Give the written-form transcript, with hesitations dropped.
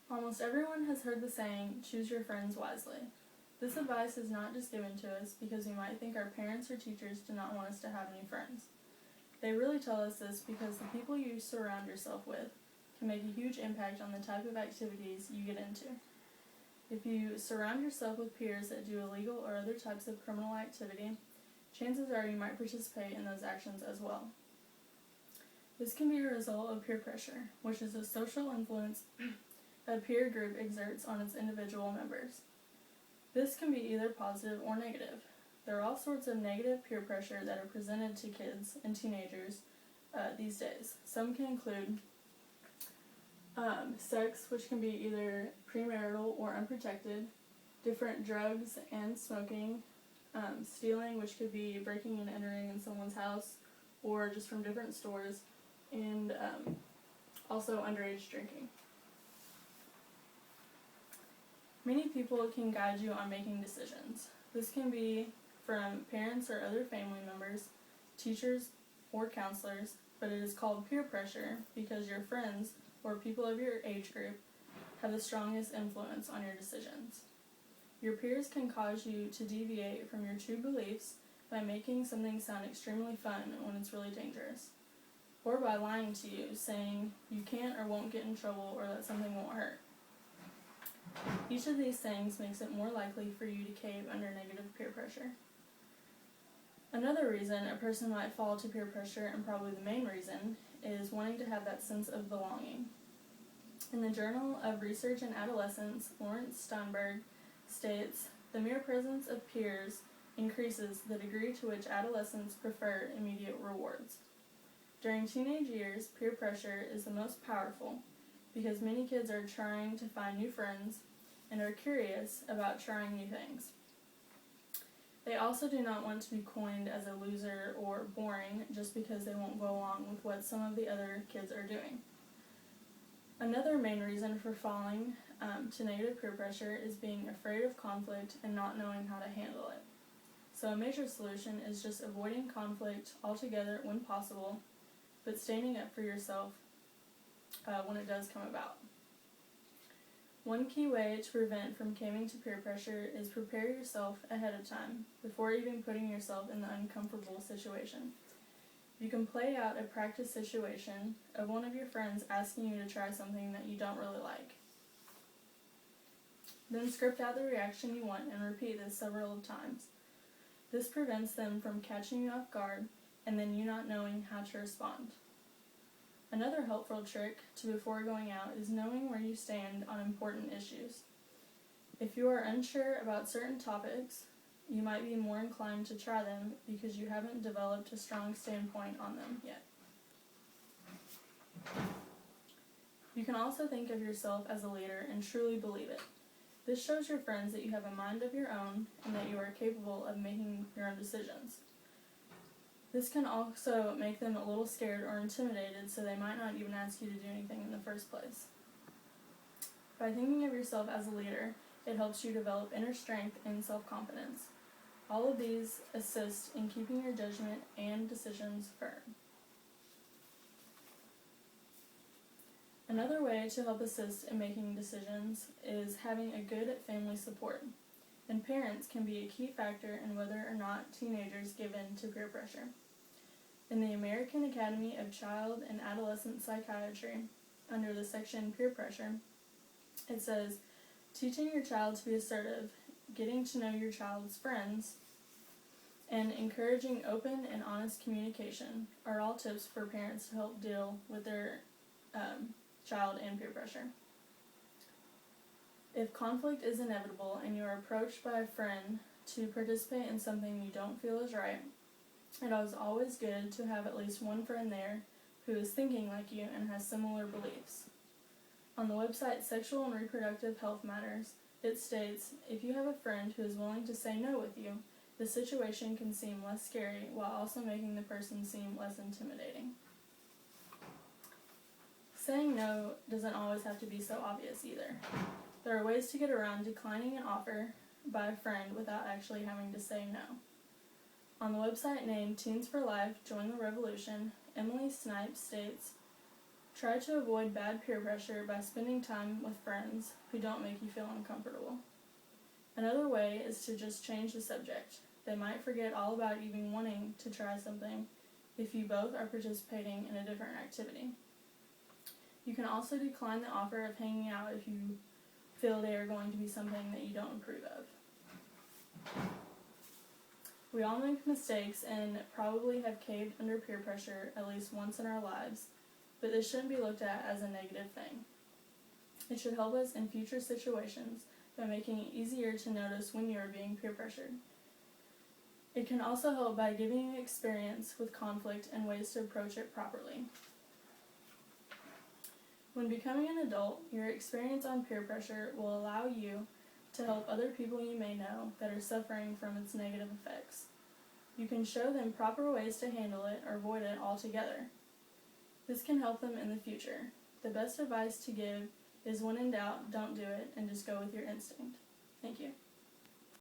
Almost everyone has heard the saying, choose your friends wisely. This advice is not just given to us because we might think our parents or teachers do not want us to have any friends. They really tell us this because the people you surround yourself with can make a huge impact on the type of activities you get into. If you surround yourself with peers that do illegal or other types of criminal activity, chances are you might participate in those actions as well. This can be a result of peer pressure, which is a social influence a peer group exerts on its individual members. This can be either positive or negative. There are all sorts of negative peer pressure that are presented to kids and teenagers these days. Some can include sex, which can be either premarital or unprotected, different drugs and smoking, stealing, which could be breaking and entering in someone's house or just from different stores, and also underage drinking. Many people can guide you on making decisions. This can be from parents or other family members, teachers, or counselors, but it is called peer pressure because your friends or people of your age group have the strongest influence on your decisions. Your peers can cause you to deviate from your true beliefs by making something sound extremely fun when it's really dangerous, or by lying to you, saying you can't or won't get in trouble or that something won't hurt. Each of these things makes it more likely for you to cave under negative peer pressure. Another reason a person might fall to peer pressure, and probably the main reason, is wanting to have that sense of belonging. In the Journal of Research in Adolescence, Lawrence Steinberg states, "The mere presence of peers increases the degree to which adolescents prefer immediate rewards." During teenage years, peer pressure is the most powerful because many kids are trying to find new friends and are curious about trying new things. They also do not want to be coined as a loser or boring just because they won't go along with what some of the other kids are doing. Another main reason for falling to negative peer pressure is being afraid of conflict and not knowing how to handle it. So a major solution is just avoiding conflict altogether when possible, but standing up for yourself when it does come about. One key way to prevent from caving to peer pressure is prepare yourself ahead of time, before even putting yourself in the uncomfortable situation. You can play out a practice situation of one of your friends asking you to try something that you don't really like. Then script out the reaction you want and repeat this several times. This prevents them from catching you off guard and then you not knowing how to respond. Another helpful trick to before going out is knowing where you stand on important issues. If you are unsure about certain topics, you might be more inclined to try them because you haven't developed a strong standpoint on them yet. You can also think of yourself as a leader and truly believe it. This shows your friends that you have a mind of your own and that you are capable of making your own decisions. This can also make them a little scared or intimidated, so they might not even ask you to do anything in the first place. By thinking of yourself as a leader, it helps you develop inner strength and self-confidence. All of these assist in keeping your judgment and decisions firm. Another way to help assist in making decisions is having a good family support, and parents can be a key factor in whether or not teenagers give in to peer pressure. In the American Academy of Child and Adolescent Psychiatry, under the section Peer Pressure, it says, teaching your child to be assertive, getting to know your child's friends, and encouraging open and honest communication are all tips for parents to help deal with their child and peer pressure. If conflict is inevitable and you are approached by a friend to participate in something you don't feel is right, it is always good to have at least one friend there who is thinking like you and has similar beliefs. On the website Sexual and Reproductive Health Matters, it states, if you have a friend who is willing to say no with you, the situation can seem less scary while also making the person seem less intimidating. Saying no doesn't always have to be so obvious either. There are ways to get around declining an offer by a friend without actually having to say no. On the website named Teens for Life, Join the Revolution, Emily Snipes states, Try to avoid bad peer pressure by spending time with friends who don't make you feel uncomfortable. Another way is to just change the subject. They might forget all about even wanting to try something if you both are participating in a different activity. You can also decline the offer of hanging out if you feel they are going to be something that you don't approve of. We all make mistakes and probably have caved under peer pressure at least once in our lives, but this shouldn't be looked at as a negative thing. It should help us in future situations by making it easier to notice when you are being peer pressured. It can also help by giving you experience with conflict and ways to approach it properly. When becoming an adult, your experience on peer pressure will allow you to help other people you may know that are suffering from its negative effects. You can show them proper ways to handle it or avoid it altogether. This can help them in the future. The best advice to give is when in doubt, don't do it and just go with your instinct.